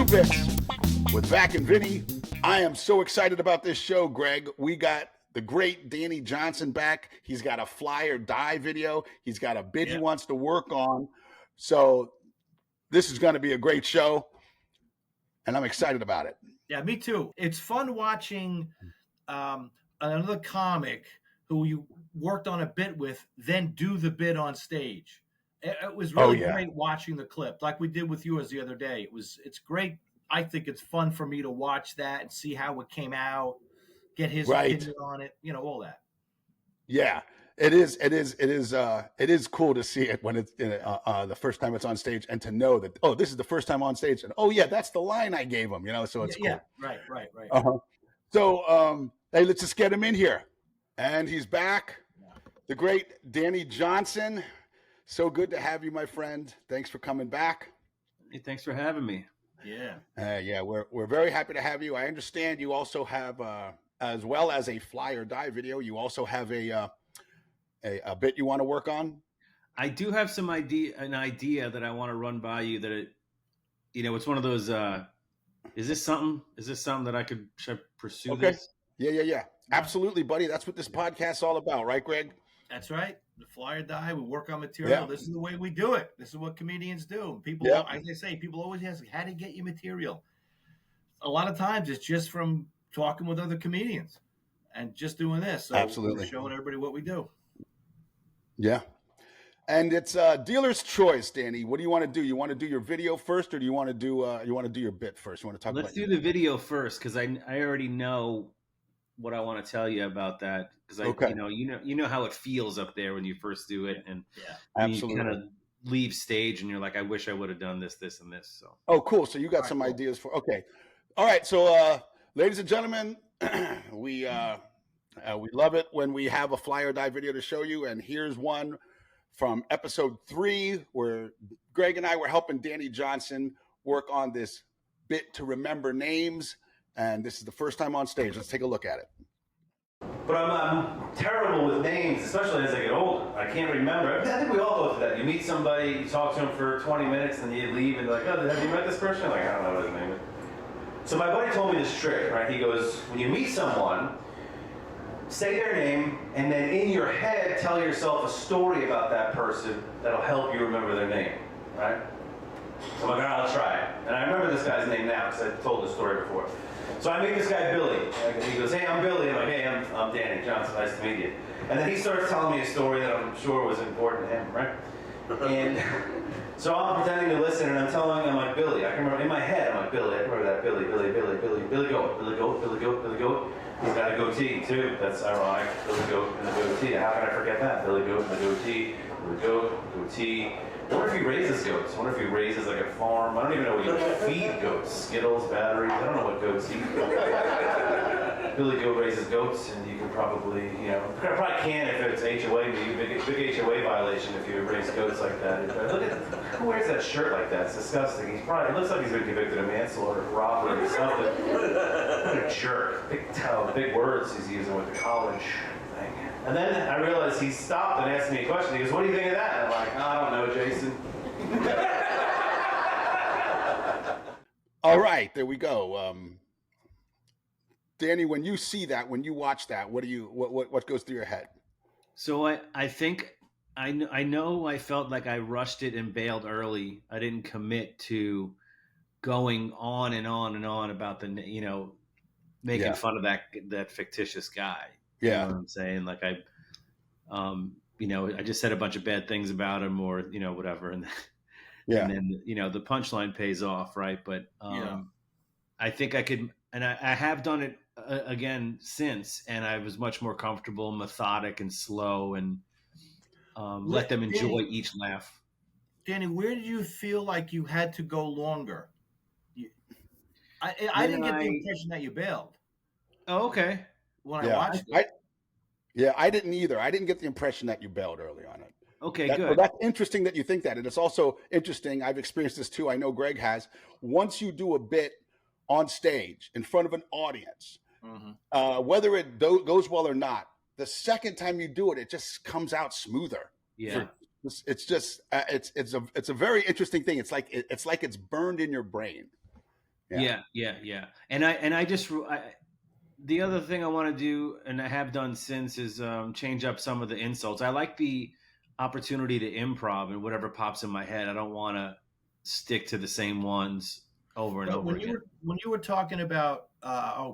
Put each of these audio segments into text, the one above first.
Two Bits with Vac and Vinnie. I am so excited about this show, Greg. We got the great Danny Johnson back. He's got a fly or die video. He's got a bit he wants to work on. So this is going to be a great show, and I'm excited about it. Yeah, me too. It's fun watching another comic who you worked on a bit with then do the bit on stage. It was really great watching the clip, like we did with yours the other day. It's great. I think it's fun for me to watch that and see how it came out, get his opinion on it, all that. Yeah, it is. It is cool to see it when it's the first time it's on stage, and to know that, oh, this is the first time on stage, and oh yeah, that's the line I gave him. So it's cool. Yeah, right. So hey, let's just get him in here, and he's back. The great Danny Johnson. So good to have you, my friend. Thanks for coming back. Hey, thanks for having me. Yeah. We're very happy to have you. I understand you also have, as well as a fly or die video, you also have a bit you want to work on. I do have an idea that I want to run by you. That it's one of those. Is this something that should I pursue? Okay. This? Yeah. Absolutely, buddy. That's what this podcast's all about, right, Greg? That's right. The fly or die. We work on material. Yeah. This is the way we do it. This is what comedians do. People, as I say, people always ask, how to get your material. A lot of times it's just from talking with other comedians and just doing this. So absolutely, we're showing everybody what we do. Yeah. And it's dealer's choice, Danny. What do you want to do? You want to do your video first, or do you want to do your bit first? You want to talk? Let's do the video first, because I already know what I want to tell you about that, because you know how it feels up there when you first do it, and absolutely, you kind of leave stage and you're like, I wish I would have done this and this. So cool. So you got some ideas for all right. So ladies and gentlemen, we love it when we have a fly or die video to show you, and here's one from episode 3 where Greg and I were helping Danny Johnson work on this bit to remember names. And this is the first time on stage. Let's take a look at it. But I'm terrible with names, especially as I get older. I can't remember. I think we all go through that. You meet somebody, you talk to them for 20 minutes, and you leave, and you're like, oh, have you met this person? Like, I don't know what his name is. So my buddy told me this trick, right? He goes, when you meet someone, say their name, and then in your head, tell yourself a story about that person that'll help you remember their name, right? So I'm like, all right, I'll try it. And I remember this guy's name now, because I've told this story before. So I meet this guy, Billy. He goes, hey, I'm Billy. I'm like, hey, I'm Danny Johnson. Nice to meet you. And then he starts telling me a story that I'm sure was important to him, right? And so I'm pretending to listen, and I'm telling him, I'm like, Billy. I can remember, in my head, I'm like, Billy. I can remember that. Billy Goat. He's got a goatee, too. That's ironic. Billy Goat and a goatee. How can I forget that? Billy Goat and a goatee. Billy Goat, goatee. I wonder if he raises goats. I wonder if he raises like a farm. I don't even know what you feed goats. Skittles, batteries. I don't know what goats eat. Billy Goat raises goats, and you can probably, probably can if it's HOA, big HOA violation if you raise goats like that. Look at who wears that shirt like that. It's disgusting. It looks like he's been convicted of manslaughter, robbery, or something. What a jerk. Big words he's using with the college thing. And then I realized he stopped and asked me a question. He goes, what do you think of that? And I'm like, I don't know, Jason. All right, there we go. Danny, when you see that, when you watch that, what goes through your head? So I think I know I felt like I rushed it and bailed early. I didn't commit to going on and on and on about making fun of that fictitious guy. Yeah. You know what I'm saying? Like I just said a bunch of bad things about him, or, whatever. And then, the punchline pays off. Right. But, I think I could, and I have done it again since, and I was much more comfortable, methodic and slow, and, let them enjoy each laugh. Danny, where did you feel like you had to go longer? I didn't get the impression that you bailed. Oh, okay. When I watched it. I didn't either. I didn't get the impression that you bailed early on it. Okay, good. But that's interesting that you think that. And it's also interesting, I've experienced this too, I know Greg has. Once you do a bit on stage in front of an audience, whether it goes well or not, the second time you do it, it just comes out smoother. Yeah. It's just it's a very interesting thing. It's like it's burned in your brain. Yeah. And the other thing I want to do, and I have done since, is change up some of the insults. I like the opportunity to improv and whatever pops in my head. I don't want to stick to the same ones over and over again. When you were talking about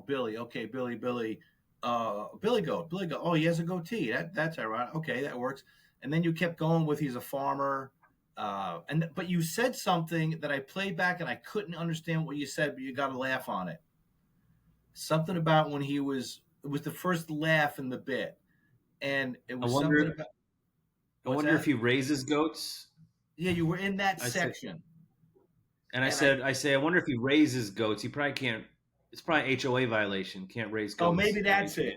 Billy, okay, Billy Goat. Oh, he has a goatee. That's ironic. Okay, that works. And then you kept going with he's a farmer. But you said something that I played back and I couldn't understand what you said, but you got to laugh on it. Something about when it was the first laugh in the bit, and it was something about. I wonder if he raises goats. Yeah, you were in that section. I say, I wonder if he raises goats. He probably can't. It's probably HOA violation. Can't raise goats. Oh, maybe that's it.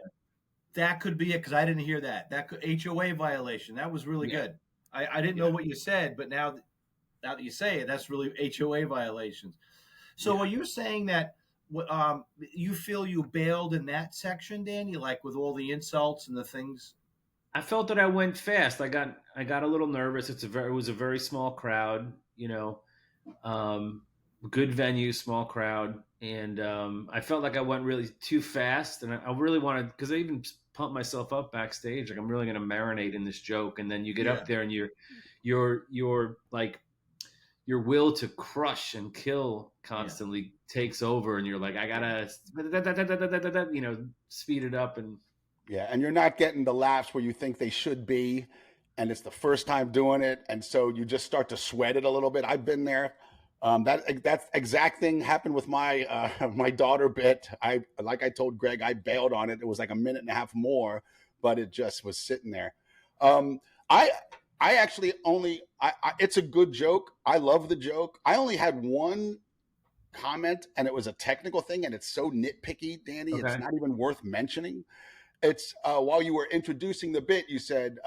That could be it because I didn't hear that. That could HOA violation. That was really good. I didn't know what you said, but now that you say it, that's really HOA violations. So are you saying that you feel you bailed in that section, Danny, like with all the insults and the things? I felt that I went fast. I got a little nervous. It was a very small crowd, good venue, small crowd, and I felt like I went really too fast, and I really wanted, because I even pumped myself up backstage, like I'm really going to marinate in this joke, and then you get up there and you're like, your will to crush and kill constantly takes over, and you're like, I gotta speed it up. And and you're not getting the laughs where you think they should be, and it's the first time doing it, and so you just start to sweat it a little bit. I've been there. That exact thing happened with my my daughter bit. Like I told Greg, I bailed on it. It was like a minute and a half more, but it just was sitting there. I actually it's a good joke. I love the joke. I only had one comment, and it was a technical thing, and it's so nitpicky, Danny. Okay. It's not even worth mentioning. It's while you were introducing the bit, you said,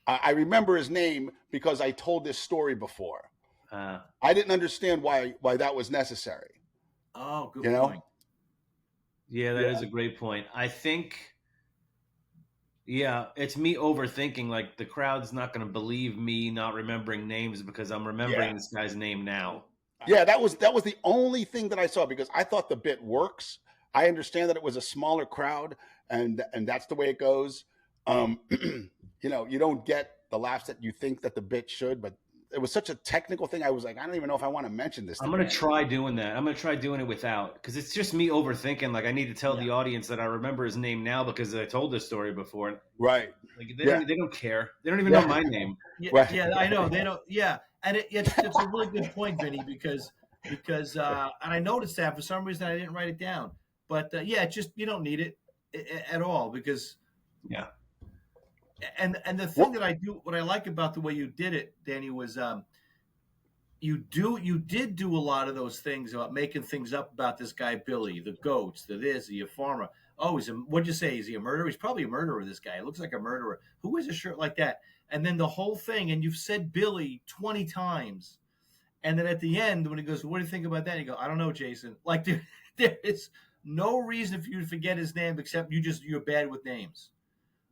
I remember his name because I told this story before. I didn't understand why that was necessary. Oh, good point. Yeah, that is a great point. I think, it's me overthinking. Like, the crowd's not going to believe me not remembering names because I'm remembering this guy's name now. Yeah, that was the only thing that I saw, because I thought the bit works. I understand that it was a smaller crowd, and that's the way it goes. You don't get the laughs that you think that the bit should, but it was such a technical thing. I was like, I don't even know if I want to mention this. I'm going to try doing that. I'm going to try doing it without, because it's just me overthinking. Like, I need to tell the audience that I remember his name now because I told this story before. Right. Like, they don't care. They don't even know my name. Yeah, I know. They don't. Yeah. And it's a really good point, Vinny, because and I noticed that for some reason I didn't write it down. But it's just, you don't need it at all, because And the thing that I do, what I like about the way you did it, Danny, was you did do a lot of those things about making things up about this guy Billy, the goats, is he a farmer? Oh, what'd you say? Is he a murderer? He's probably a murderer. This guy, it looks like a murderer. Who wears a shirt like that? And then the whole thing, and you've said Billy 20 times, and then at the end when he goes, "What do you think about that?" And you go, "I don't know, Jason." Like there is no reason for you to forget his name except you're bad with names.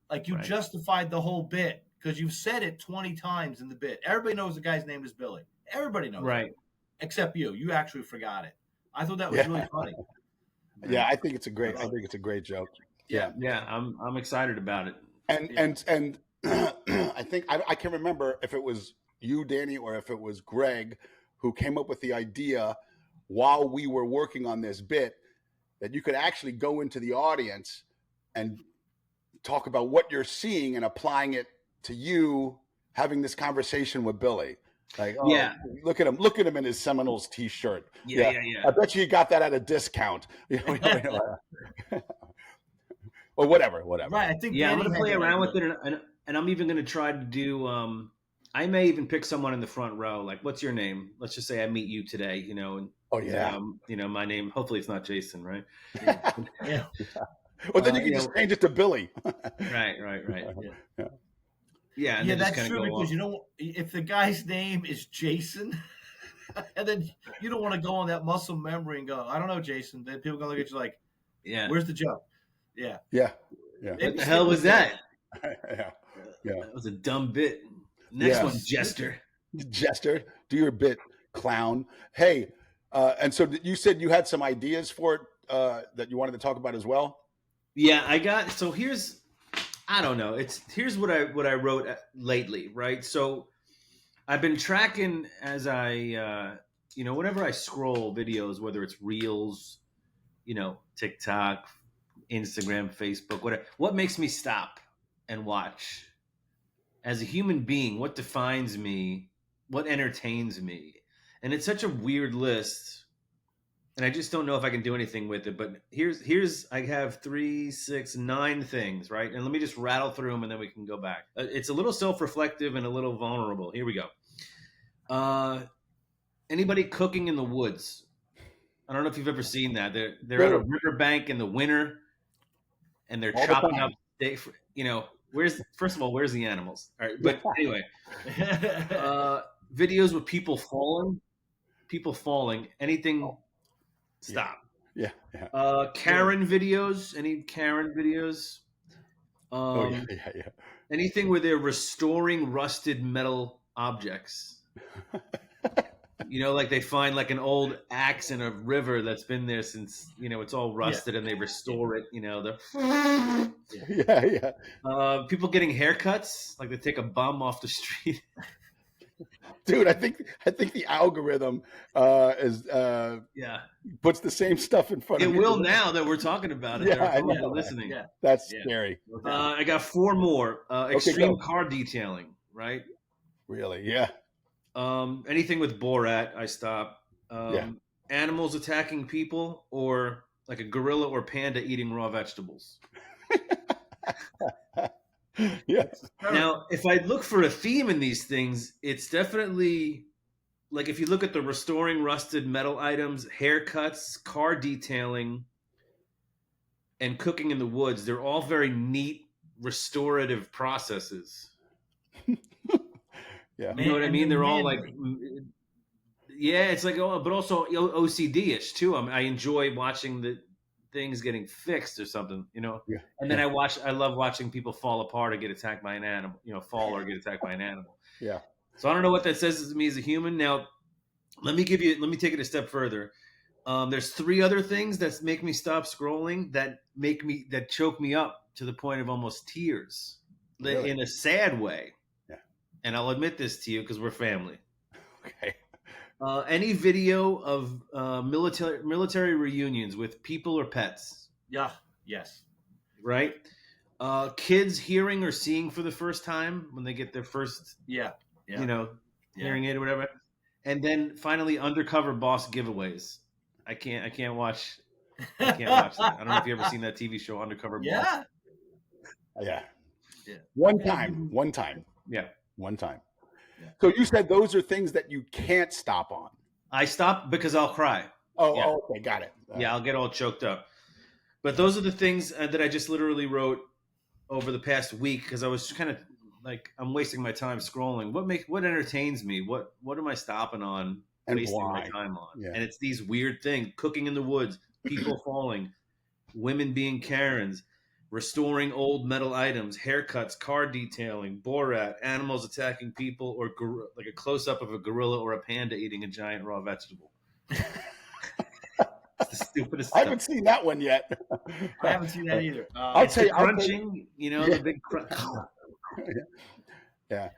Like, you justified the whole bit because you've said it 20 times in the bit. Everybody knows the guy's name is Billy. Everybody knows it. Except you. You actually forgot it. I thought that was really funny. Yeah, I think it's a great joke. Yeah, I'm excited about it. And I think I can't remember if it was you, Danny, or if it was Greg who came up with the idea while we were working on this bit that you could actually go into the audience and talk about what you're seeing and applying it to you having this conversation with Billy. Like, look at him in his Seminoles t-shirt. Yeah. I bet you got that at a discount. Or whatever. Right. I think. Yeah, I'm going to play around with it, and I'm even going to try to do. I may even pick someone in the front row. Like, what's your name? Let's just say I meet you today. And my name. Hopefully, it's not Jason, right? Yeah. Well, then you can just change it to Billy. Right. Yeah, that's true, because if the guy's name is Jason, and then you don't want to go on that muscle memory and go, "I don't know, Jason." Then people are gonna look at you like, "Where's the joke?" Yeah. What the hell was that? Yeah. That was a dumb bit. Next one, Jester. Do your bit, clown. Hey, And so you said you had some ideas for it that you wanted to talk about as well. Yeah, I got. So I don't know. Here's what I wrote lately, right? So I've been tracking as I, whenever I scroll videos, whether it's Reels, TikTok, Instagram, Facebook, whatever. What makes me stop and watch? As a human being, what defines me? What entertains me? And it's such a weird list, and I just don't know if I can do anything with it. But here's I have 3, 6, 9 things, right? And let me just rattle through them, and then we can go back. It's a little self-reflective and a little vulnerable. Here we go. Anybody cooking in the woods? I don't know if you've ever seen that. They're at a riverbank in the winter, and they're chopping up steak. First of all, where's the animals? All right, but anyway, videos with people falling. Anything? Stop. Yeah. Karen videos. Any Karen videos? Yeah. Anything where they're restoring rusted metal objects. Like they find like an old axe in a river that's been there since, it's all rusted and they restore it, people getting haircuts, like they take a bum off the street. Dude, I think the algorithm puts the same stuff in front of you. It will now that we're talking about it. Yeah, they're listening. Yeah. That's scary. I got 4 more. Extreme car detailing, right? Really? Yeah. Anything with Borat, I stop. Animals attacking people, or like a gorilla or panda eating raw vegetables. Yes. Now, if I look for a theme in these things, it's definitely like if you look at the restoring rusted metal items, haircuts, car detailing, and cooking in the woods, they're all very neat restorative processes. Yeah. You know what I mean? They're all like, it's like, but also OCD-ish too. I enjoy watching the things getting fixed or something, Yeah. And then I love watching people fall apart or get attacked by an animal, fall or get attacked by an animal. Yeah. So I don't know what that says to me as a human. Now, let me take it a step further. There's 3 other things that make me stop scrolling that choke me up to the point of almost tears, really? In a sad way. And I'll admit this to you because we're family. Okay. Any video of military reunions with people or pets? Yeah. Yes. Right. Kids hearing or seeing for the first time when they get their first, hearing aid or whatever. And then finally, undercover boss giveaways. I can't watch that. I don't know if you've ever seen that TV show, Undercover Boss. Yeah. One time. Yeah. One time. Yeah. So you said those are things that you can't stop on. I stop because I'll cry. Oh, okay. Got it. I'll get all choked up. But those are the things that I just literally wrote over the past week because I was kind of like, I'm wasting my time scrolling. What entertains me? What am I stopping on, and wasting why? my time on? Yeah. And it's these weird things, cooking in the woods, people falling, women being Karens, restoring old metal items, haircuts, car detailing, Borat, animals attacking people, or like a close-up of a gorilla or a panda eating a giant raw vegetable. It's the stupidest stuff. I haven't seen that one yet. I haven't seen that either. I'll tell you, crunching, the big crunch. Yeah.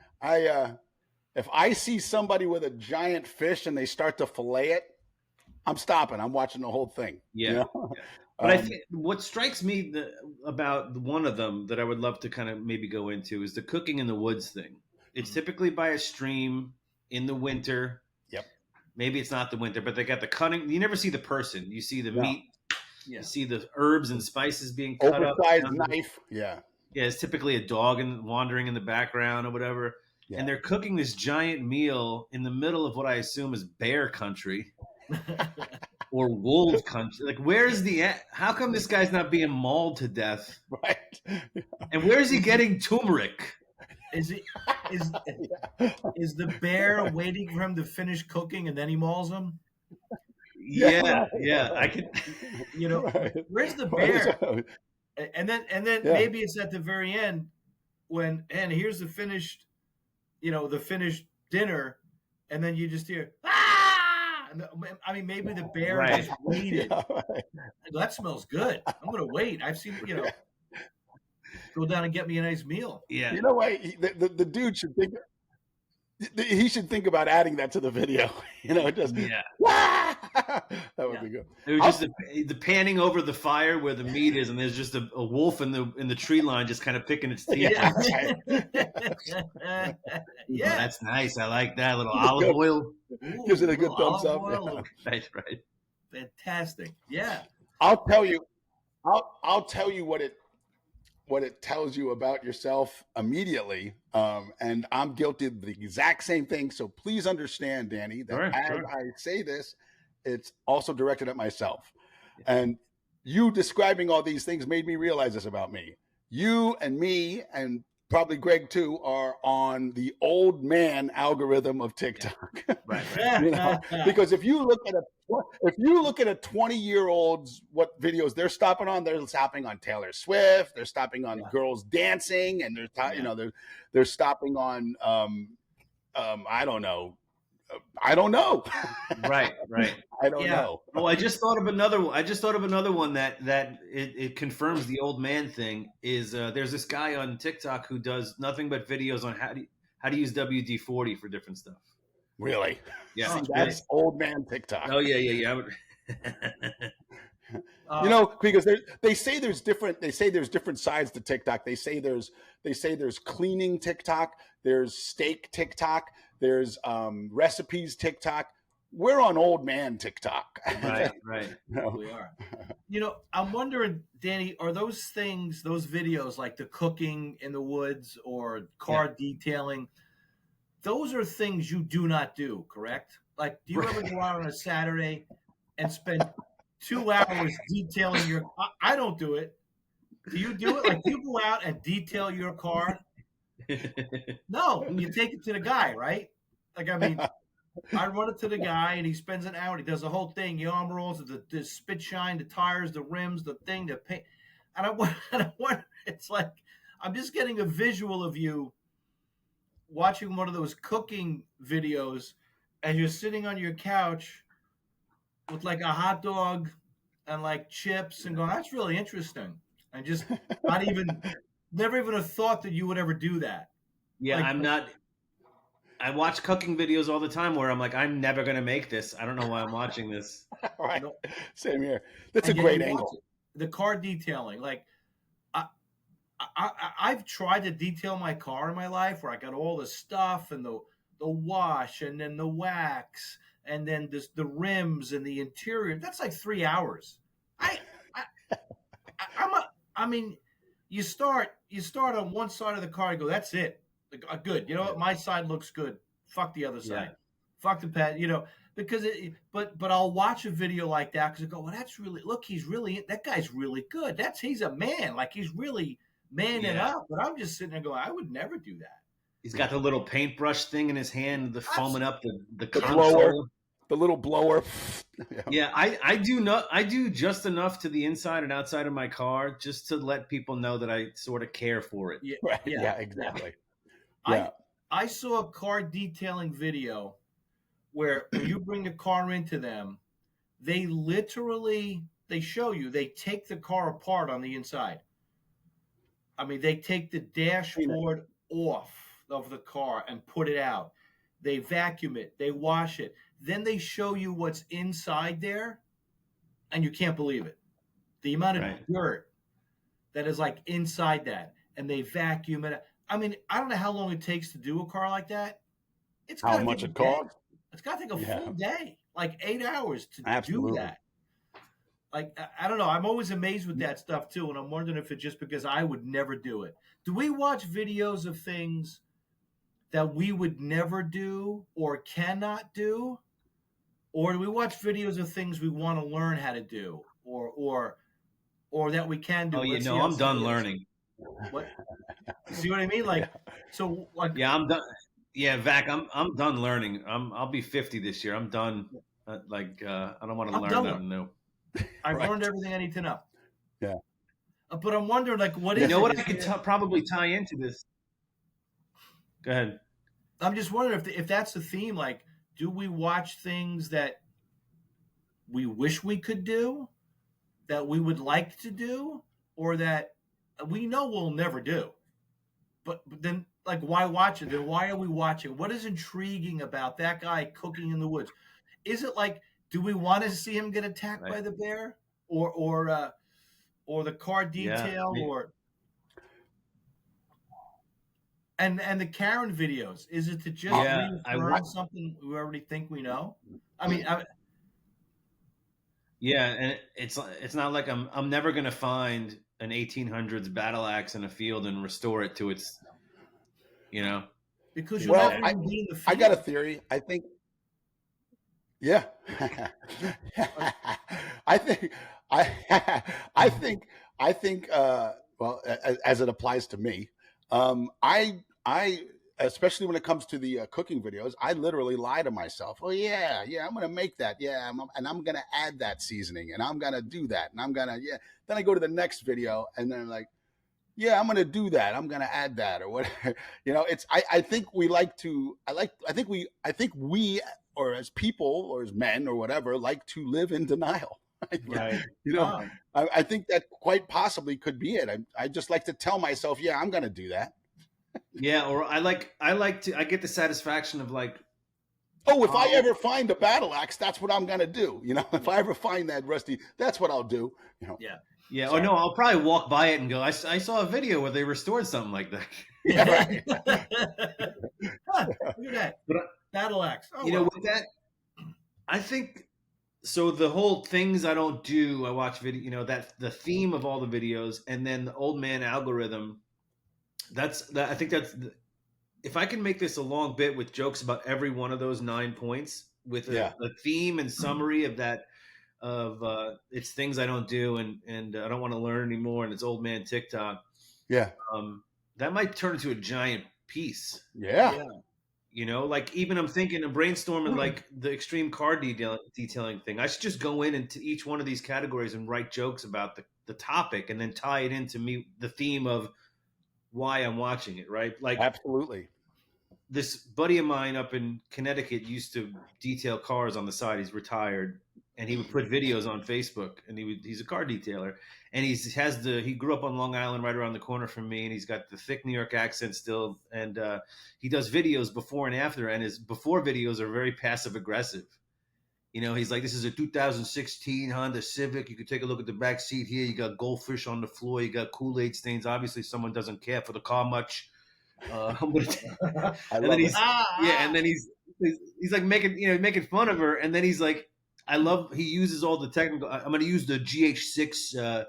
If I see somebody with a giant fish and they start to fillet it, I'm stopping. I'm watching the whole thing. Yeah. But I think what strikes me about one of them that I would love to kind of maybe go into is the cooking in the woods thing. It's typically by a stream in the winter. Yep. Maybe it's not the winter, but they got the cutting. You never see the person. You see the meat. Yeah. You see the herbs and spices being cut up. Oversized knife. Yeah. Yeah, it's typically a dog wandering in the background or whatever. Yeah. And they're cooking this giant meal in the middle of what I assume is bear country. Or wolf country. Like, where's how come this guy's not being mauled to death? Right. And where's he getting turmeric? Is the bear waiting for him to finish cooking and then he mauls him? Yeah. I can. Where's the bear? And then maybe it's at the very end and here's the finished dinner, and then you just hear I mean, maybe the bear just waited. Right. That smells good. I'm going to wait. I've seen, go down and get me a nice meal. Yeah. You know what? The dude should think. He should think about adding that to the video. Just that would be good. It was just the panning over the fire where the meat is, and there's just a wolf in the tree line just kind of picking its teeth. Yeah, that's nice. I like that. A little olive oil gives it a good thumbs up. Right. Fantastic. Yeah. I'll tell you what it tells you about yourself immediately. And I'm guilty of the exact same thing. So please understand, Danny, that I say this, it's also directed at myself. And you describing all these things made me realize this about me. You and me, and probably Greg too, are on the old man algorithm of TikTok. Right. Because if you look at a 20-year-old's what videos they're stopping on Taylor Swift, they're stopping on girls dancing, and they're stopping on I don't know. Right. I don't know. Oh, I just thought of another one that it confirms the old man thing. Is there's this guy on TikTok who does nothing but videos on how to use WD-40 for different stuff. Really? Yeah. See, that's old man TikTok. Oh yeah. Because they say there's different sides to TikTok. They say there's cleaning TikTok, there's steak TikTok, there's recipes TikTok. We're on old man TikTok. Right. We are. I'm wondering, Danny, are those videos like the cooking in the woods or car detailing, those are things you do not do, correct? Like, do you ever go out on a Saturday and spend 2 hours detailing your car? I don't do it. Do you do it? Like, do you go out and detail your car? No, you take it to the guy, right? Like, I mean, I run it to the guy, and he spends an hour. He does the whole thing: the arm rolls, the spit shine, the tires, the rims, the thing, the paint. And I wonder, it's like I'm just getting a visual of you watching one of those cooking videos, and you're sitting on your couch with like a hot dog and like chips, and going, "That's really interesting." And just never even a thought that you would ever do that. Yeah, I watch cooking videos all the time where I'm like, I'm never going to make this. I don't know why I'm watching this. Right. Same here. That's a great angle. The car detailing. Like, I've tried to detail my car in my life where I got all the stuff and the wash and then the wax and then the rims and the interior. That's like 3 hours. I mean, you start on one side of the car and go, that's it. Good. You know what? My side looks good. Fuck the other side. Fuck the pad. Because but I'll watch a video like that because I go, well, that guy's really good. He's a man. Like, he's really manning up. But I'm just sitting there going, I would never do that. He's got the little paintbrush thing in his hand, the foaming up the blower, the little blower. Yeah, I do just enough to the inside and outside of my car just to let people know that I sort of care for it. Yeah, right. Yeah, exactly. Yeah. I saw a car detailing video where when you bring the car into them, they show you, they take the car apart on the inside. I mean, they take the dashboard off of the car and put it out. They vacuum it. They wash it. Then they show you what's inside there, and you can't believe it. The amount of dirt that is like inside that, and they vacuum it. I mean, I don't know how long it takes to do a car like that. How much it costs? It's got to take a full day, like 8 hours to do that. Like, I don't know. I'm always amazed with that stuff too, and I'm wondering if it's just because I would never do it. Do we watch videos of things that we would never do or cannot do? Or do we watch videos of things we want to learn how to do or that we can do? Oh, I'm done learning. What? See what I mean? Like, so like. Yeah, I'm done. Yeah, Vac, I'm done learning. I'll be 50 this year. I'm done. I don't want to learn nothing new. I've learned everything I need to know. Yeah. But I'm wondering, like, what is it? You know what I could probably tie into this? Go ahead. I'm just wondering if that's the theme. Like, do we watch things that we wish we could do, that we would like to do, or that we know we'll never do. But then, like, why watch it? Then why are we watching? What is intriguing about that guy cooking in the woods? Is it like, do we want to see him get attacked by the bear, or the car detail, or and the Karen videos? Is it to just reaffirm something we already think we know? I mean, and it's not like I'm never gonna find an 1800s battle axe in a field and restore it to its, because I got a theory. I think, I think. Well, as it applies to me, I especially when it comes to the cooking videos, I literally lie to myself. Oh yeah, I'm gonna make that. Yeah, and I'm gonna add that seasoning, and I'm gonna do that, and I'm gonna Then I go to the next video, and then I'm like, I'm gonna do that. I'm gonna add that, or whatever. It's. I think we like to. I think we, or as people, or as men, or whatever, like to live in denial. Right. I think that quite possibly could be it. I just like to tell myself, I'm gonna do that. Or I get the satisfaction of like, if I ever find a battle axe, that's what I'm gonna do. If I ever find that rusty, that's what I'll do. Yeah. So, no, I'll probably walk by it and go, I saw a video where they restored something like that. Look at that. But, battle axe. With that, I think so. The whole things I don't do, I watch video. That the theme of all the videos, and then the old man algorithm. I think that's if I can make this a long bit with jokes about every one of those 9 points with a theme and summary of that. It's things I don't do and I don't want to learn anymore, and it's old man TikTok. That might turn into a giant piece. Like even I'm thinking of brainstorming like the extreme car detailing thing. I should just go into each one of these categories and write jokes about the topic, and then tie it into the theme of why I'm watching it, right? Like, absolutely. This buddy of mine up in Connecticut used to detail cars on the side. He's retired, and he would put videos on Facebook, and he's a car detailer, and he grew up on Long Island, right around the corner from me, and he's got the thick New York accent still, and he does videos before and after, and his before videos are very passive aggressive. He's like, this is a 2016 Honda Civic. You can take a look at the back seat here. You got goldfish on the floor. You got Kool-Aid stains. Obviously, someone doesn't care for the car much. And then he's like making fun of her. And then he's like, he uses all the technical. I'm going to use the GH6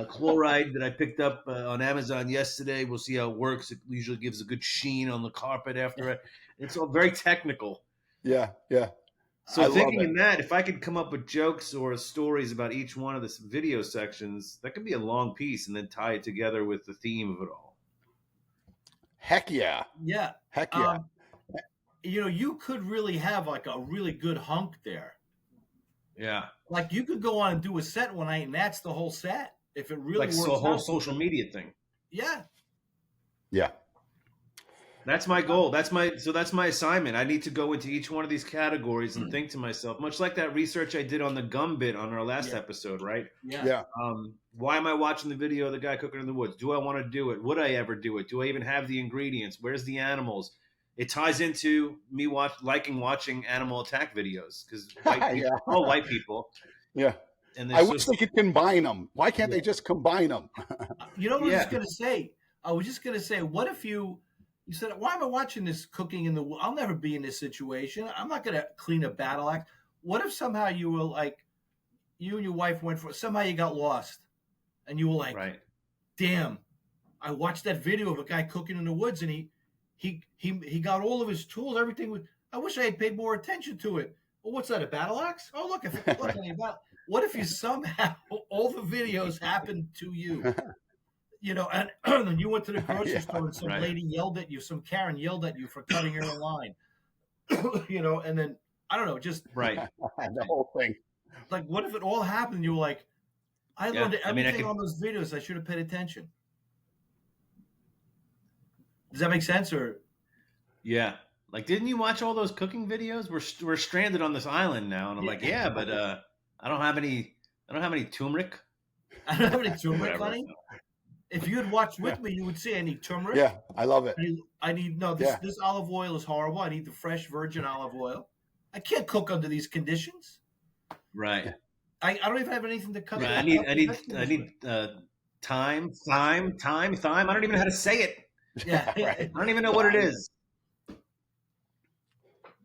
chloride that I picked up on Amazon yesterday. We'll see how it works. It usually gives a good sheen on the carpet after it. It's all very technical. Yeah. So thinking in that, if I could come up with jokes or stories about each one of the video sections, that could be a long piece, and then tie it together with the theme of it all. Heck yeah. Yeah. Heck yeah. You could really have like a really good hunk there. Yeah. Like you could go on and do a set one night, and that's the whole set. If it really works a whole social media thing. Yeah. Yeah. That's my goal. That's my assignment. I need to go into each one of these categories and think to myself, much like that research I did on the gum bit on our last episode, right? Yeah. Why am I watching the video of the guy cooking in the woods? Do I want to do it? Would I ever do it? Do I even have the ingredients? Where's the animals? It ties into me liking watching animal attack videos because all white people. Yeah. And I wish they could combine them. Why can't they just combine them? What I was just going to say? I was just going to say, what if you said, why am I watching this cooking in the woods? I'll never be in this situation. I'm not going to clean a battle axe. What if somehow you were like, you and your wife somehow you got lost and you were like, damn, I watched that video of a guy cooking in the woods and he got all of his tools, everything. I wish I had paid more attention to it. Well, what's that, a battle axe? Oh, look, what if you somehow, all the videos happened to you? And you went to the grocery store and some lady yelled at you, some Karen yelled at you for cutting her in line, and then, I don't know, just the whole thing. Like, what if it all happened and you were like, I learned everything on those videos. I should have paid attention. Does that make sense? Or yeah, like, didn't you watch all those cooking videos? We're stranded on this island now, and I'm like, but I don't have any turmeric. I don't have any turmeric, honey. If you had watched with me, you would see I need turmeric. Yeah, I love it. I need this olive oil is horrible. I need the fresh virgin olive oil. I can't cook under these conditions. Right. I don't even have anything to cut. Right. I need thyme. I don't even know how to say it. Yeah. Right. I don't even know what it is.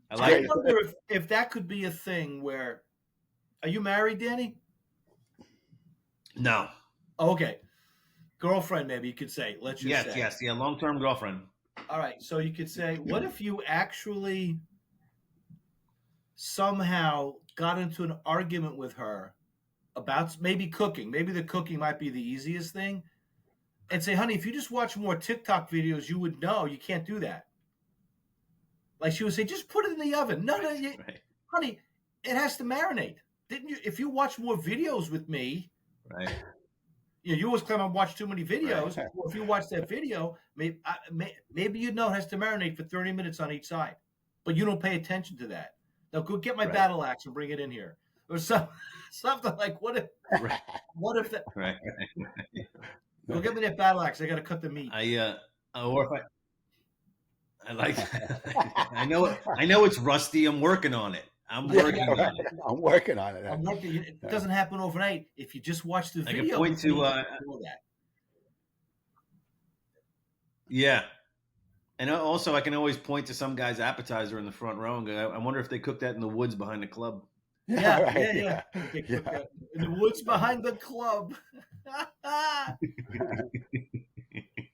I wonder if that could be a thing where. Are you married, Danny? No. Okay. Girlfriend, maybe you could say. Let's just say. Yes. Yeah, long-term girlfriend. All right. So you could say, what if you actually somehow got into an argument with her about maybe cooking? Maybe the cooking might be the easiest thing. And say, honey, if you just watch more TikTok videos, you would know you can't do that. Like she would say, just put it in the oven. No, right. Honey, it has to marinate. Didn't you? If you watch more videos with me, right? You always claim I watch too many videos. Right. Well, if you watch that video, maybe you know it has to marinate for 30 minutes on each side, but you don't pay attention to that. Now go get my battle axe and bring it in here, or something like what if that? Right. Go get me that battle axe. I got to cut the meat. Or if I like that. I know it's rusty. I'm working on it. I'm working on it. I'm working on it. It doesn't happen overnight. If you just watch the video, I can point to that. Yeah. And also, I can always point to some guy's appetizer in the front row and go, I wonder if they cook that in the woods behind the club. Yeah. In the woods behind the club.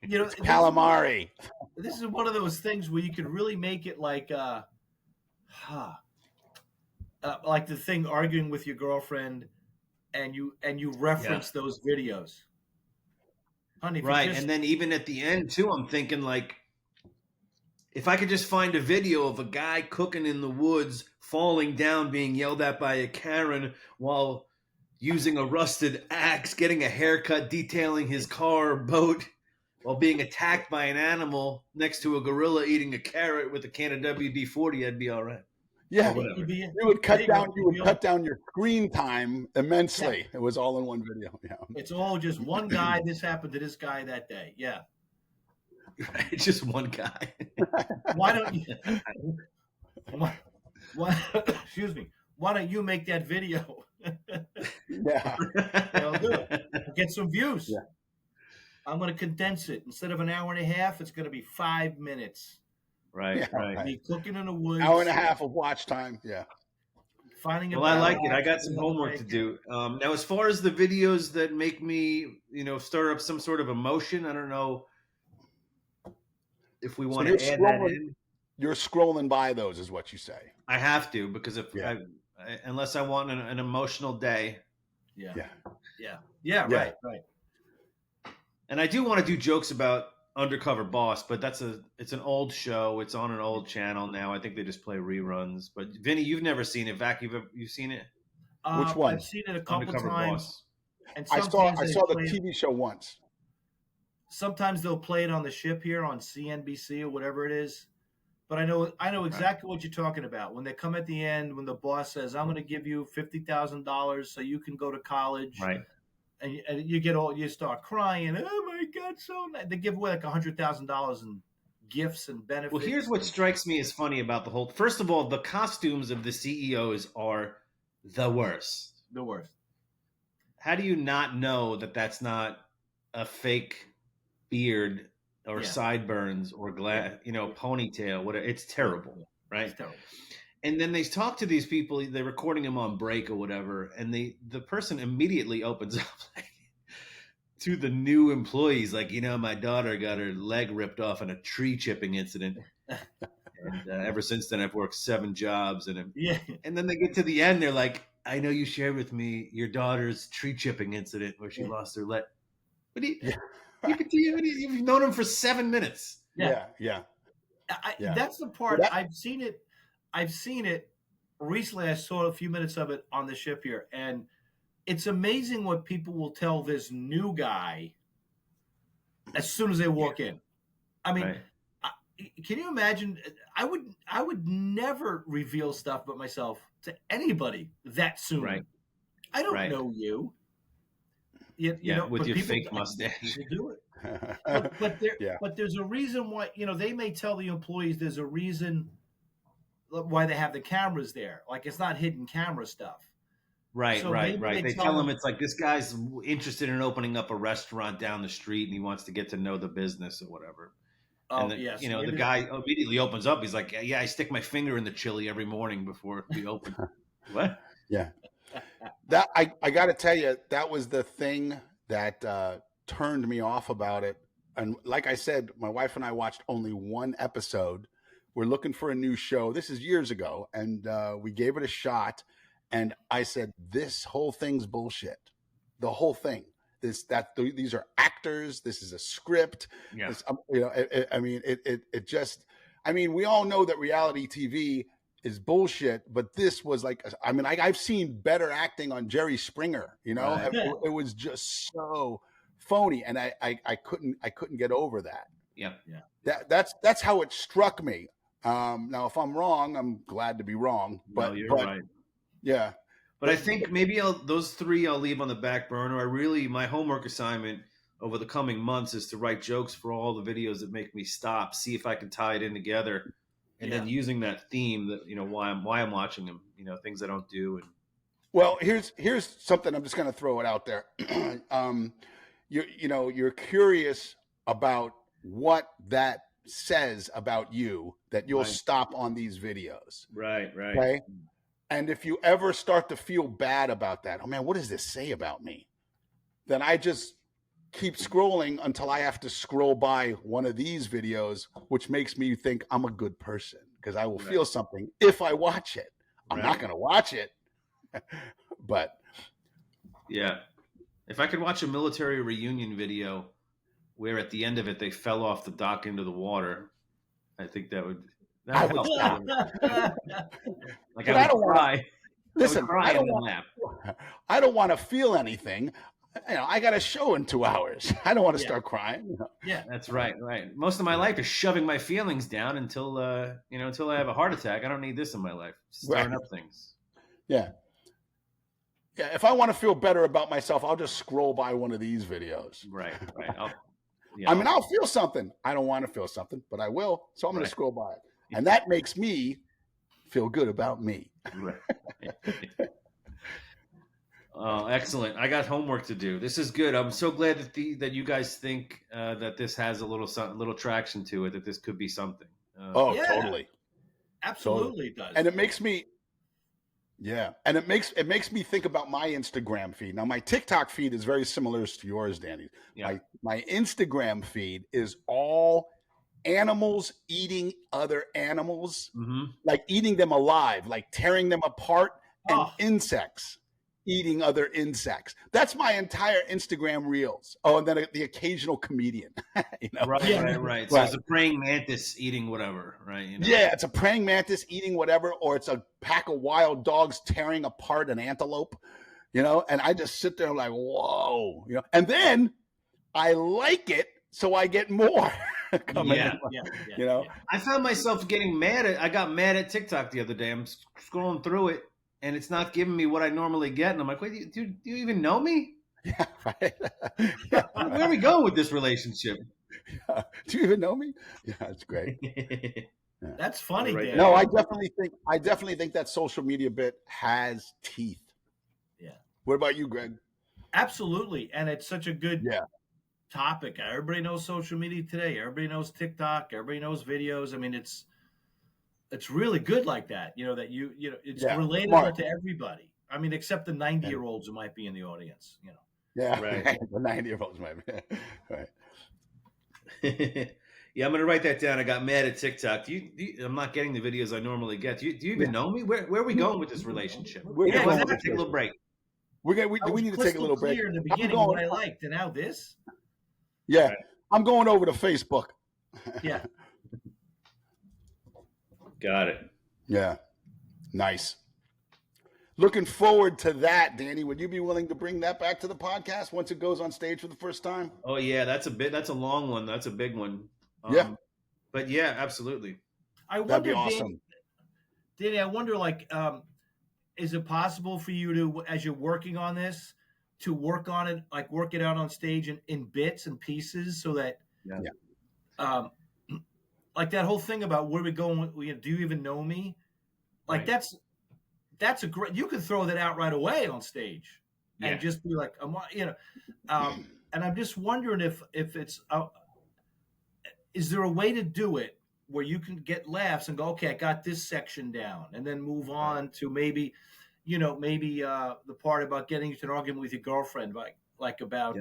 It's calamari. This is one of those things where you can really make it like the thing arguing with your girlfriend, and you reference those videos, honey. Right, and then even at the end too, I'm thinking like, if I could just find a video of a guy cooking in the woods, falling down, being yelled at by a Karen while using a rusted axe, getting a haircut, detailing his car or boat, while being attacked by an animal next to a gorilla eating a carrot with a can of WD-40, I'd be all right. Yeah, you would cut down your screen time immensely. Yeah. It was all in one video. Yeah, it's all just one guy. This happened to this guy that day. Yeah, it's just one guy. Why don't you? Excuse me. Why don't you make that video? Yeah, I'll do it. I'll get some views. Yeah. I'm going to condense it. Instead of an hour and a half, it's going to be 5 minutes. Right. Be cooking in the woods. Hour and a half of watch time. Yeah. Finding. Well, I like it. I got some homework to do. Now, as far as the videos that make me, stir up some sort of emotion, I don't know if we want to add that in. You're scrolling by those, is what you say. I have to, because unless I want an emotional day. Yeah. Right. And I do want to do jokes about Undercover Boss, but it's an old show. It's on an old channel now. I think they just play reruns. But Vinny, you've never seen it. Vac, you've seen it? Which one? I've seen it a couple Undercover times. Boss. And I saw the TV show once. Sometimes they'll play it on the ship here on CNBC or whatever it is. But I know exactly what you're talking about. When they come at the end, when the boss says, "I'm going to give you $50,000 so you can go to college," right? And you start crying. Oh my God, so nice. They give away like $100,000 in gifts and benefits. Well, here's what strikes me as funny about the whole. First of all, the costumes of the CEOs are the worst. The worst. How do you not know that that's not a fake beard or sideburns or ponytail? Whatever. It's terrible, right? It's terrible. And then they talk to these people. They're recording them on break or whatever, and the person immediately opens up to the new employees, like, my daughter got her leg ripped off in a tree chipping incident, and ever since then I've worked 7 jobs. And then they get to the end, they're like, "I know you shared with me your daughter's tree chipping incident where she lost her leg." But you've known him for 7 minutes. Yeah. That's the part. I've seen it recently. I saw a few minutes of it on the ship here, and it's amazing what people will tell this new guy as soon as they walk in. I mean, can you imagine? I would never reveal stuff but myself to anybody that soon. Right. I don't know you. You know, with your fake mustache. People do it. But there's a reason why, they may tell the employees there's a reason why they have the cameras there. Like, it's not hidden camera stuff. Right. They tell them it's like, this guy's interested in opening up a restaurant down the street and he wants to get to know the business or whatever. And the guy immediately opens up. He's like, yeah, I stick my finger in the chili every morning before we open. What? Yeah. That I got to tell you, that was the thing that turned me off about it. And like I said, my wife and I watched only one episode. We're looking for a new show. This is years ago. And we gave it a shot. And I said, this whole thing's bullshit. The whole thing. These are actors. This is a script. Yeah. We all know that reality TV is bullshit, but this was like, I've seen better acting on Jerry Springer, Right. It was just so phony. And I couldn't get over that. Yeah. That's how it struck me. Now, if I'm wrong, I'm glad to be wrong, but you're right. Yeah. But I think maybe those three I'll leave on the back burner. My homework assignment over the coming months is to write jokes for all the videos that make me stop, see if I can tie it in together, and then using that theme that why I'm watching them, things I don't do. And well, here's something. I'm just going to throw it out there. You're curious about what that says about you that you'll stop on these videos. Right. Okay. And if you ever start to feel bad about that, oh man, what does this say about me? Then I just keep scrolling until I have to scroll by one of these videos, which makes me think I'm a good person because I will feel something if I watch it. I'm not going to watch it, but yeah, if I could watch a military reunion video where at the end of it they fell off the dock into the water, I think that would. I don't cry. Listen, I don't want to feel anything. I got a show in 2 hours. I don't want to start crying. Yeah, that's right. Most of my life is shoving my feelings down until I have a heart attack. I don't need this in my life. Stirring up things. Yeah. Yeah. If I want to feel better about myself, I'll just scroll by one of these videos. Right. I'll feel something. I don't want to feel something, but I will. So I'm going to scroll by it. And that makes me feel good about me. Right. Oh, excellent. I got homework to do. This is good. I'm so glad that you guys think that this has a little traction to it, that this could be something. Totally. Absolutely it does. And it makes me and it makes me think about my Instagram feed. Now, my TikTok feed is very similar to yours, Danny. Yeah. My Instagram feed is all animals eating other animals, like eating them alive, like tearing them apart, and insects eating other insects. That's my entire Instagram reels. Oh, and then the occasional comedian. Right. So it's a praying mantis eating whatever, right? Yeah, it's a praying mantis eating whatever, or it's a pack of wild dogs tearing apart an antelope, and I just sit there like, whoa, and then I like it, so I get more. I found myself getting mad I got mad at TikTok the other day. I'm scrolling through it and it's not giving me what I normally get. And I'm like, wait, do you even know me? Yeah, right. Where are we going with this relationship? Yeah. Do you even know me? Yeah, that's great. Yeah. That's funny, Dan. No, I definitely think that social media bit has teeth. Yeah. What about you, Greg? Absolutely. And it's such a good topic. Everybody knows social media today. Everybody knows TikTok. Everybody knows videos. I mean, it's really good like that. It's relatable to everybody. I mean, except the 90-year-olds who might be in the audience. Yeah, right. The 90-year-olds might be. Right. Yeah, I'm gonna write that down. I got mad at TikTok. I'm not getting the videos I normally get. Do you even know me? Where are we going with this relationship? We're going to take a little break. We need to take a little break. In the beginning, what I liked, and now this. Yeah, right. I'm going over to Facebook. Yeah. Got it. Yeah. Nice. Looking forward to that, Danny. Would you be willing to bring that back to the podcast once it goes on stage for the first time? Oh yeah, that's a long one. That's a big one. But yeah, absolutely. I wonder, that'd be awesome. Danny, I wonder, is it possible for you to, as you're working on this, to work on it, like work it out on stage in bits and pieces, so that, like that whole thing about where we going, do you even know me? Like that's a great. You can throw that out right away on stage, and just be like, and I'm just wondering if it's, is there a way to do it where you can get laughs and go, okay, I got this section down, and then move on to maybe, the part about getting into an argument with your girlfriend, like about,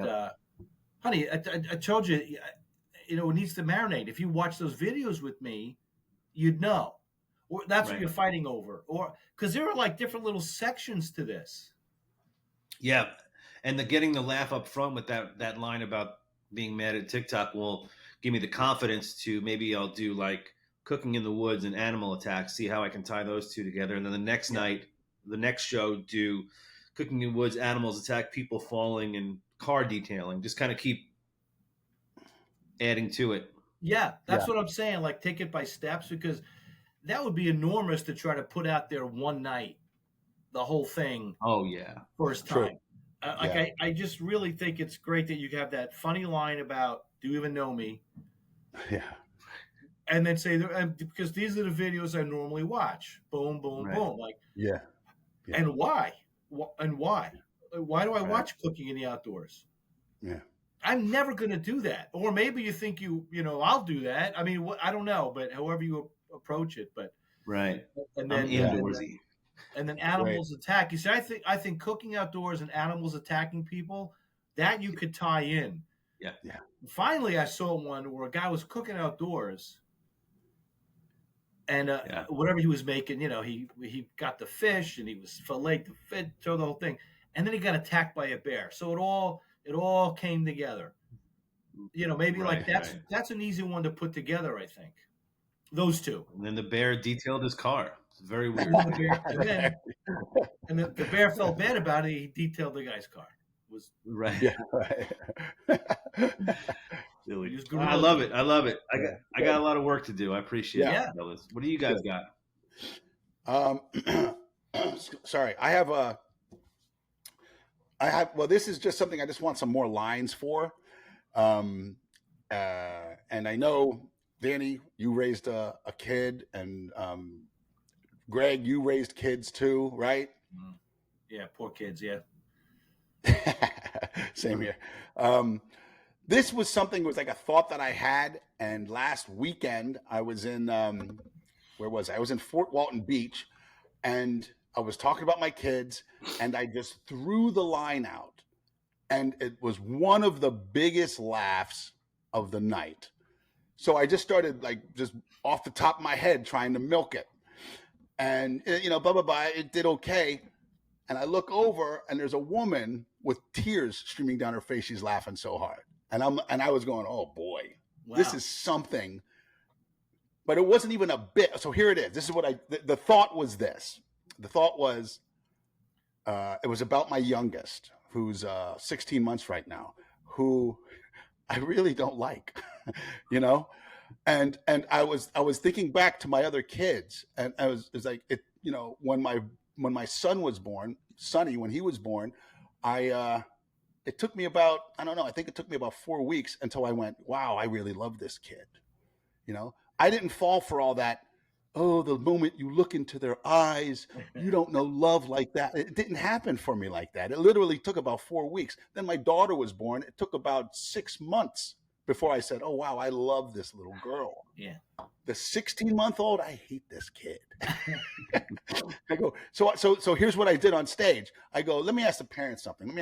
honey, I told you, it needs to marinate. If you watch those videos with me, you'd know. Or that's what you're fighting over, or because there are like different little sections to this. Yeah, and getting the laugh up front with that line about being mad at TikTok will give me the confidence to, maybe I'll do like cooking in the woods and animal attacks, see how I can tie those two together, and then the next night, the next show, do cooking in the woods, animals attack, people falling, and car detailing. Just kind of keep adding to it. Yeah, that's what I'm saying. Like, take it by steps, because that would be enormous to try to put out there one night, the whole thing. Oh yeah, first time. I just really think it's great that you have that funny line about, do you even know me? Yeah. And then say, because these are the videos I normally watch. Boom, boom, boom. Like, and why? And why? Why do I watch cooking in the outdoors? Yeah. I'm never going to do that. Or maybe you think I'll do that. I mean, I don't know, but however you approach it, but and then indoorsy. And then animals attack. You see, I think cooking outdoors and animals attacking people, that you could tie in. Yeah. Finally, I saw one where a guy was cooking outdoors, and whatever he was making, he got the fish and he was filleted the fish, so the whole thing, and then he got attacked by a bear. So it all came together. Maybe that's an easy one to put together. I think those two. And then the bear detailed his car. It's very weird. And the bear felt bad about it. He detailed the guy's car. It was Silly. I love it. I got a lot of work to do. I appreciate it, fellas. What do you guys got? Sorry, I have. Well, this is just something I just want some more lines for. And I know, Vinnie, you raised a kid, and Greg, you raised kids too, right? Yeah, poor kids, yeah. Same here. This was something, it was like a thought that I had, and last weekend I was in, where was I? I was in Fort Walton Beach, and I was talking about my kids, and I just threw the line out, and it was one of the biggest laughs of the night. So I just started, like, just off the top of my head trying to milk it. And, blah, blah, blah, it did okay. And I look over, and there's a woman with tears streaming down her face. She's laughing so hard. And I was going, oh boy, this is something. But it wasn't even a bit. So here it is. This is what the thought was this. The thought was, it was about my youngest, who's 16 months right now, who I really don't like, And I was thinking back to my other kids, and it was like, when my son was born, Sonny, when he was born, it took me about, I don't know, I think it took me about 4 weeks until I went, wow, I really love this kid. I didn't fall for all that. Oh, the moment you look into their eyes, you don't know love like that. It didn't happen for me like that. It literally took about 4 weeks. Then my daughter was born. It took about 6 months before I said, oh, wow, I love this little girl. Yeah. The 16-month-old, I hate this kid. I go, so here's what I did on stage. I go, let me ask the parents something. Do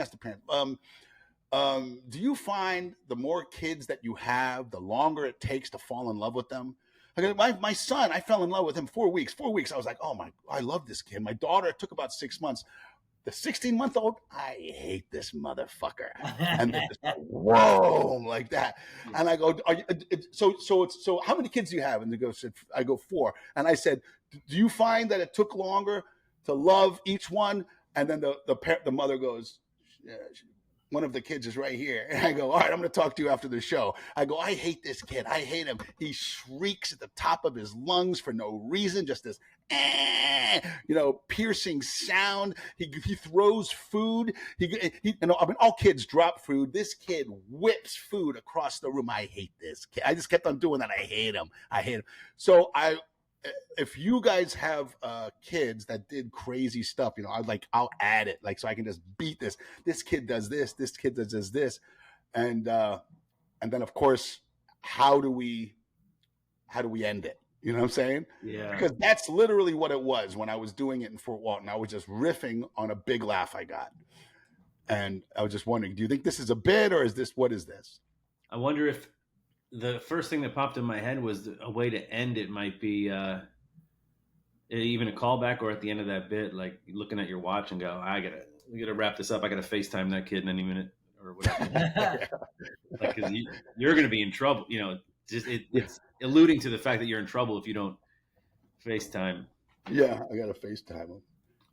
you find the more kids that you have, the longer it takes to fall in love with them? My son, I fell in love with him 4 weeks. 4 weeks, I was like, oh, I love this kid. My daughter, it took about 6 months. The 16-month-old, I hate this motherfucker. And they just like, whoa, like that. And I go, so how many kids do you have? And I go 4. And I said, do you find that it took longer to love each one? And then the mother goes, yeah, one of the kids is right here. And I go, all right, I'm going to talk to you after the show. I go, I hate this kid. I hate him. He shrieks at the top of his lungs for no reason, just this, piercing sound. He throws food. All kids drop food. This kid whips food across the room. I hate this kid. I just kept on doing that. I hate him. So if you guys have kids that did crazy stuff, I'll add it, so I can just beat this. This kid does this. This kid does this, and then of course, how do we end it? You know what I'm saying? Yeah. Because that's literally what it was when I was doing it in Fort Walton. I was just riffing on a big laugh I got, and I was just wondering, do you think this is a bit, or what is this? I wonder if the first thing that popped in my head was a way to end it might be even a callback, or at the end of that bit, like looking at your watch and go, we gotta wrap this up. I gotta FaceTime that kid in any minute or whatever. Because you're gonna be in trouble. It's alluding to the fact that you're in trouble if you don't FaceTime. Yeah, I gotta FaceTime him.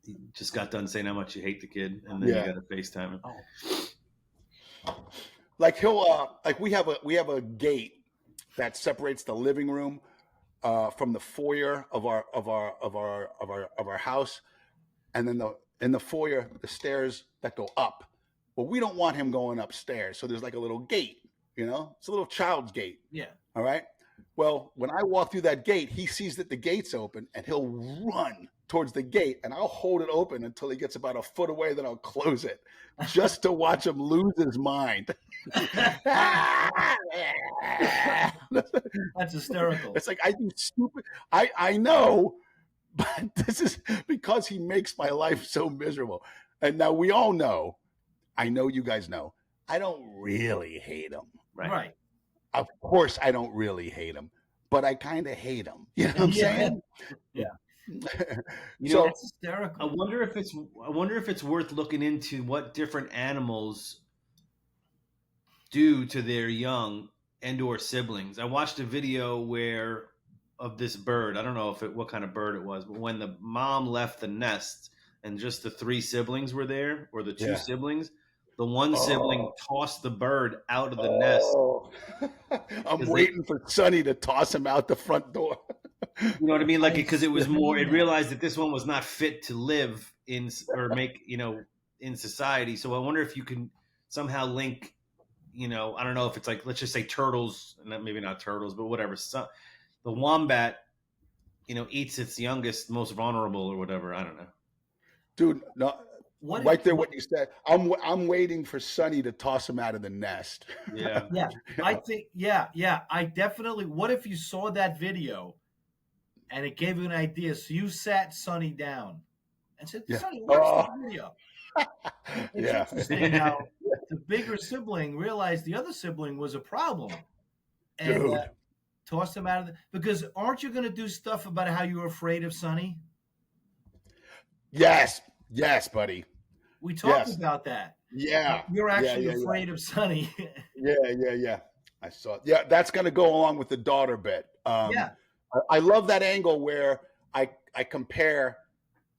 You just got done saying how much you hate the kid, and then you gotta FaceTime him. Oh. Like we have a gate that separates the living room from the foyer of our house, and then in the foyer the stairs that go up. Well, we don't want him going upstairs, so there's like a little gate. It's a little child's gate. Yeah. All right. Well, when I walk through that gate, he sees that the gate's open, and he'll run towards the gate, and I'll hold it open until he gets about a foot away, then I'll close it, just to watch him lose his mind. That's hysterical. It's like, I do stupid. I know, but this is because he makes my life so miserable. And now we all know, I know you guys know, I don't really hate him. Right. Of course, I don't really hate him, but I kind of hate him. You know what I'm saying? Yeah. That's hysterical. I wonder if it's worth looking into what different animals do to their young and or siblings. I watched a video of this bird. I don't know what kind of bird it was, but when the mom left the nest and just the 3 siblings were there, or the 2 siblings, the one sibling tossed the bird out of the nest. I'm waiting for Sonny to toss him out the front door. You know what I mean? Like, because it realized that this one was not fit to live in or make, in society. So I wonder if you can somehow link, I don't know if it's like, let's just say turtles, and maybe not turtles, but whatever. So, the wombat, eats its youngest, most vulnerable or whatever. I don't know. Dude, no. What you said. I'm waiting for Sonny to toss him out of the nest. Yeah. Yeah. I think, I definitely, what if you saw that video and it gave you an idea? So you sat Sonny down and said, Sonny, watch the video. It's interesting how the bigger sibling realized the other sibling was a problem. And tossed him out of because aren't you going to do stuff about how you were afraid of Sonny? Yes, buddy. We talked about that. Yeah. You're actually afraid of Sonny. Yeah. I saw it. Yeah, that's going to go along with the daughter bit. I love that angle where I compare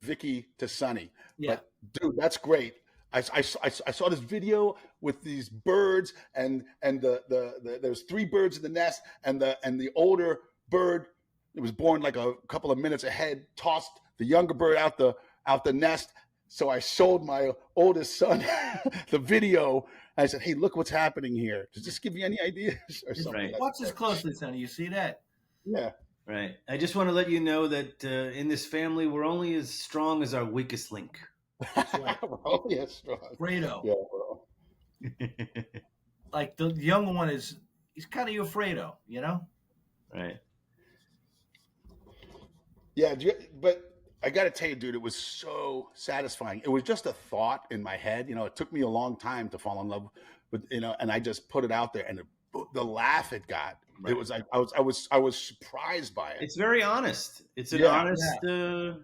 Vicky to Sonny. Yeah. But, dude, that's great. I saw this video with these birds, and there's 3 birds in the nest, and the older bird, it was born like a couple of minutes ahead, tossed the younger bird out the nest. So I showed my oldest son the video. I said, "Hey, look what's happening here. Does this give you any ideas or something?" Right. Watch this closely, Sonny. You see that? Yeah. Right. I just want to let you know that in this family, we're only as strong as our weakest link. Right. We're only as strong. Fredo. Yeah. Like the younger one he's kind of your Fredo, Right. Yeah, but I got to tell you, dude, it was so satisfying. It was just a thought in my head. It took me a long time to fall in love with, and I just put it out there, and the laugh it got. Right. It was like I was surprised by it. It's very honest. It's an honest.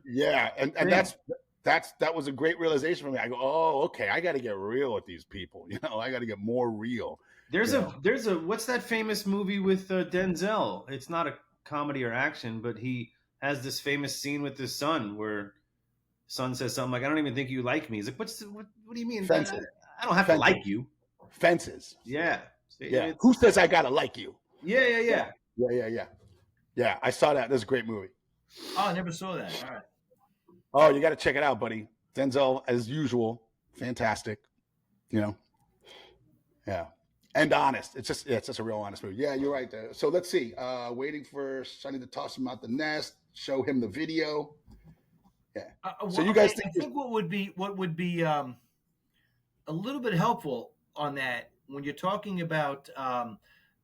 Yeah, and that was a great realization for me. I go, oh, okay, I got to get real with these people. I got to get more real. There's a what's that famous movie with Denzel? It's not a comedy or action, but he has this famous scene with his son where son says something like, "I don't even think you like me." He's like, "What do you mean?" I don't have to like you. Fences. Yeah. Yeah. Who says I gotta like you? Yeah. Yeah, I saw that. That's a great movie. Oh, I never saw that. All right. Oh, you got to check it out, buddy. Denzel, as usual, fantastic. You know, yeah, and honest. It's just a real honest movie. Yeah, you're right there. So let's see. Waiting for Sonny to toss him out the nest. Show him the video. Yeah. So you guys think what would be a little bit helpful on that when you're talking about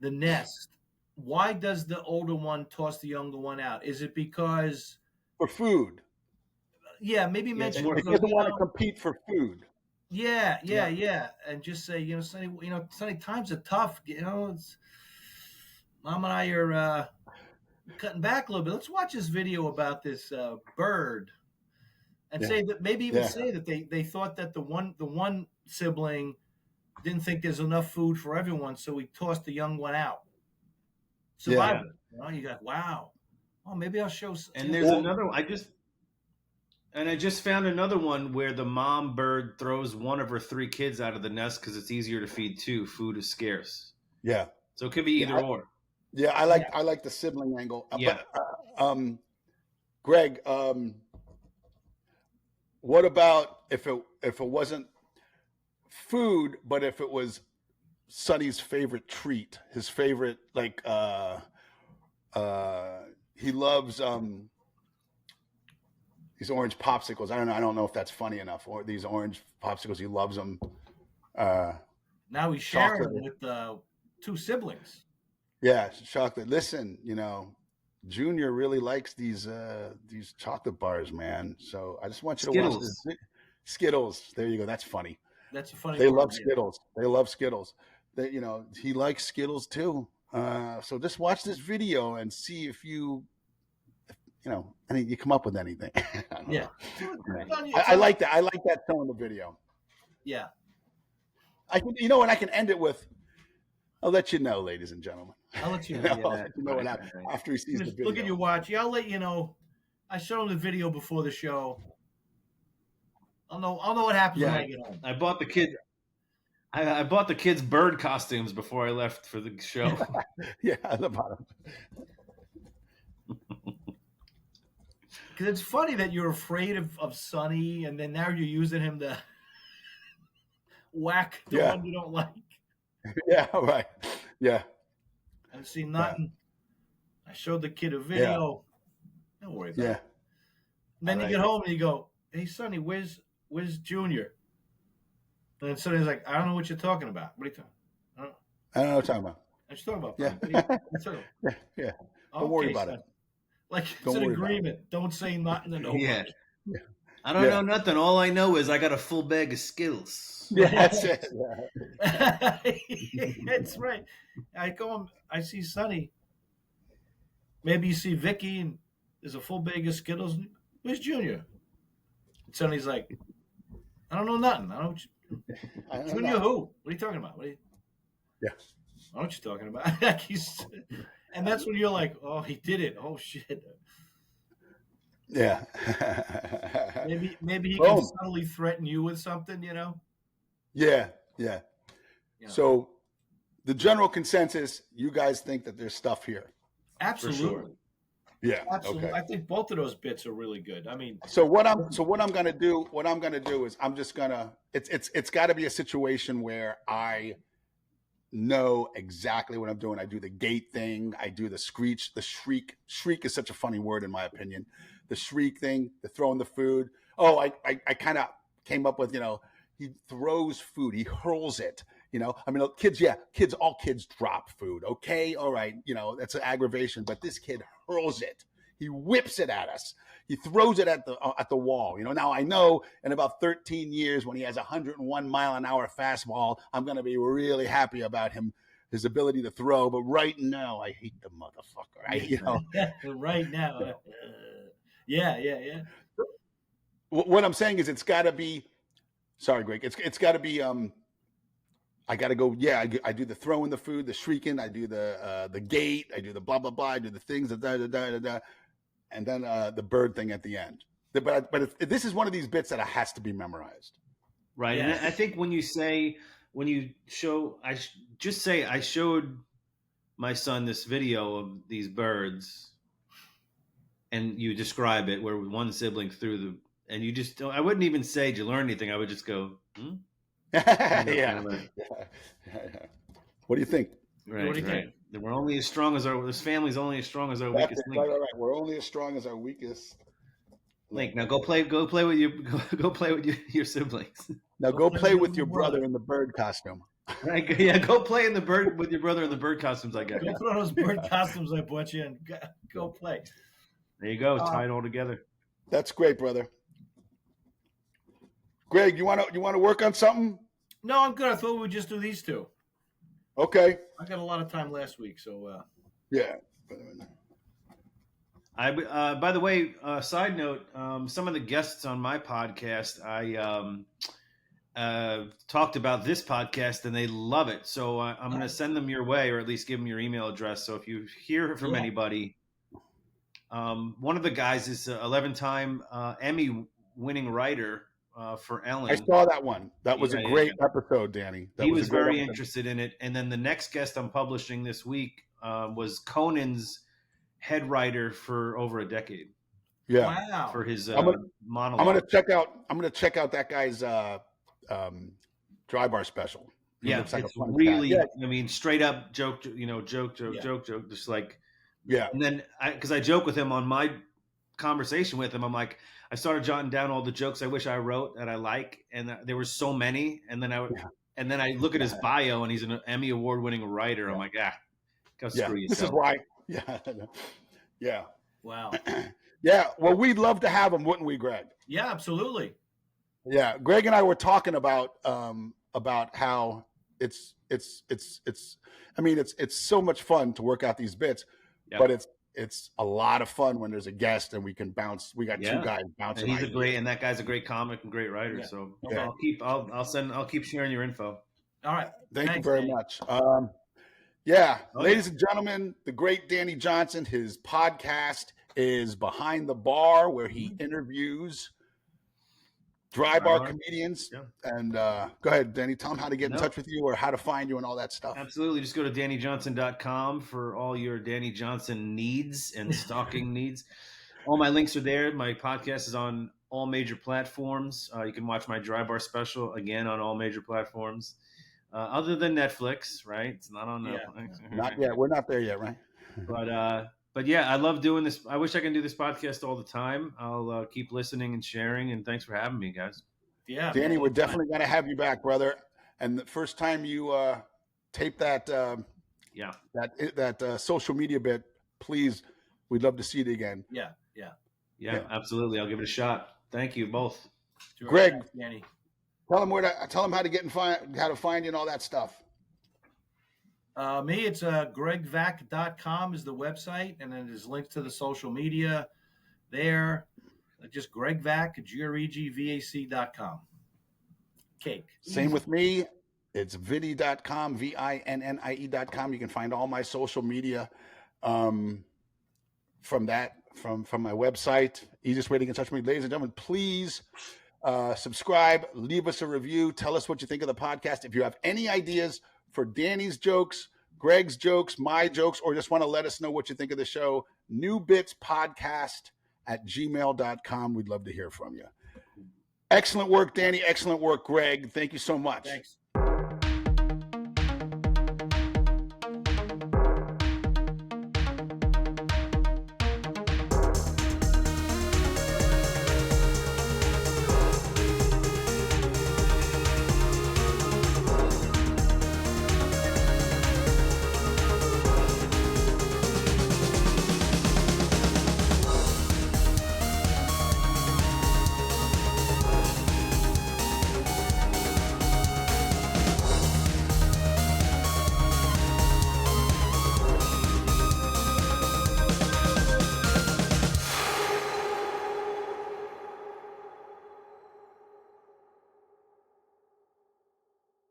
the nest? Why does the older one toss the younger one out? Is it because for food? Yeah, maybe mention he doesn't want to compete for food. Yeah, and just say, Sonny, times are tough. Mom and I are cutting back a little bit. Let's watch this video about this bird, and say that say that they thought that the one sibling didn't think there's enough food for everyone, so he tossed the young one out. Survival. You got wow. Oh, maybe I'll show. And there's another one. I just found another one where the mom bird throws one of her 3 kids out of the nest because it's easier to feed 2. Food is scarce. Yeah. So it could be either or. Yeah, I like the sibling angle. Yeah. But, Greg, what about if it wasn't food, but if it was Sonny's favorite treat, his favorite, like he loves these orange popsicles. I don't know if that's funny enough. Or these orange popsicles, he loves them. Now he's sharing with 2 siblings. Yeah, chocolate. Listen, Junior really likes these chocolate bars, man. So I just want you to watch this. Skittles. There you go. That's funny. That's a funny. They love Skittles. They love Skittles. He likes Skittles too. So just watch this video and see if you come up with anything. Yeah. I like that. I like that tone in the video. Yeah. I can end it with, I'll let you know, ladies and gentlemen. I'll let you know. After he sees the video. Look at your watch. Yeah, I'll let you know. I showed him the video before the show. I'll know what happens when I get home. I bought the kids. I bought the kids' bird costumes before I left for the show. Yeah, at the bottom. Because it's funny that you're afraid of Sonny, and then now you're using him to whack the one you don't like. Yeah, right. Yeah. I've seen nothing. Yeah. I showed the kid a video. Yeah. Don't worry about it. And then you get home and you go, "Hey, Sonny, where's Junior?" And then Sonny's like, "I don't know what you're talking about. What are you talking about?" I don't know what you're talking about. I'm just talking about. Yeah. What are you talking about? Yeah. Don't worry about it. Like it's an agreement. Don't say nothing to nobody. Yeah. I don't know nothing. All I know is I got a full bag of Skittles. Yeah, that's it. That's right. I go. I see Sonny. Maybe you see Vicky, and there's a full bag of Skittles. Where's Junior? And Sonny's like, I don't know nothing. I don't. Junior who? What are you talking about? Yeah. I know what you're talking about. And that's when you're like, oh, he did it. Oh shit. Yeah. maybe he can subtly threaten you with something, Yeah. So the general consensus, you guys think that there's stuff here. Absolutely. For sure. Yeah. Absolutely. Okay. I think both of those bits are really good. I mean, so what I'm gonna do is I'm just gonna it's gotta be a situation where I know exactly what I'm doing. I do the gate thing, I do the screech, the shriek. Shriek is such a funny word in my opinion. The shriek thing, the throwing the food. Oh, I kind of came up with, he throws food, he hurls it. I mean, all kids drop food. Okay, all right, that's an aggravation, but this kid hurls it. He whips it at us. He throws it at the wall. Now I know in about 13 years when he has 101 mile an hour fastball, I'm going to be really happy about his ability to throw. But right now, I hate the motherfucker. Right now, yeah. What I'm saying is, it's got to be. Sorry, Greg. It's got to be. I got to go. Yeah, I do the throwing the food, the shrieking. I do the gate. I do the blah blah blah. I do the things and then the bird thing at the end. But this is one of these bits that has to be memorized. Right. Yes. And I think when you show, just say I showed my son this video of these birds, and you describe it where one sibling threw the, and you just don't, I wouldn't even say, did you learn anything? I would just go, Yeah. What do you think? Right, what do you think? We're only as strong as this family's only as strong as our weakest link. Right. We're only as strong as our weakest link. Now go play with your siblings. Now go play with your brother in the bird costume. Right? Yeah, go play with your brother in the bird costumes. I guess. Go put on those bird costumes I bought you and go play. There you go. Tie it all together. That's great, brother. Greg, you want to work on something? No, I'm good. I thought we would just do these two. Okay. I got a lot of time last week, so yeah. By the way, side note, some of the guests on my podcast, I talked about this podcast and they love it. So I'm going to send them your way, or at least give them your email address. So if you hear from anybody, one of the guys is an 11-time Emmy-winning writer for Ellen. I saw that one. That was a great episode, Danny. He was very interested in it. And then the next guest I'm publishing this week was Conan's head writer for over a decade. Yeah. Wow. For his monologue. I'm gonna check out that guy's dry bar special. It's like really guy. I mean, straight up joke, joke, just like And then because I joke with him on my conversation with him, I'm like, I started jotting down all the jokes I wish I wrote that I like, and there were so many. And then I look at his bio, and he's an Emmy award-winning writer. I'm like, go screw yourself. This is why. Yeah. Wow. Yeah. Well, we'd love to have him, wouldn't we, Greg? Yeah, absolutely. Yeah, Greg and I were talking about how it's. I mean, it's so much fun to work out these bits, but it's a lot of fun when there's a guest and we can bounce. We got two guys bouncing. And that guy's a great comic and great writer. Yeah. So I'll keep sharing your info. All right. Thanks, you very much. Ladies and gentlemen, the great Danny Johnson. His podcast is Behind the Bar, where he interviews dry bar comedians. Yeah. And go ahead, Danny, tell them how to get in touch with you or how to find you and all that stuff. Absolutely. Just go to DannyJohnson.com for all your Danny Johnson needs and stalking needs. All my links are there. My podcast is on all major platforms. You can watch my dry bar special again on all major platforms. Other than Netflix, right? It's not on Netflix. Not yet. We're not there yet, right? But yeah, I love doing this. I wish I can do this podcast all the time. I'll keep listening and sharing. And thanks for having me, guys. Yeah, Danny, we're definitely going to have you back, brother. And the first time you tape that, that social media bit, please, we'd love to see it again. Yeah, absolutely. I'll give it a shot. Thank you both. Greg, Danny. Tell them how to get how to find you and all that stuff. Me, it's gregvac.com is the website, and then there's links to the social media there. Just gregvac, gregvac.com. Cake. Same with me. It's Vinnie.com, VINNIE.com. You can find all my social media from my website. Easiest way to get in touch with me. Ladies and gentlemen, please subscribe, leave us a review, tell us what you think of the podcast. If you have any ideas for Danny's jokes, Greg's jokes, my jokes, or just want to let us know what you think of the show, newbitspodcast@gmail.com. We'd love to hear from you. Excellent work, Danny. Excellent work, Greg. Thank you so much. Thanks.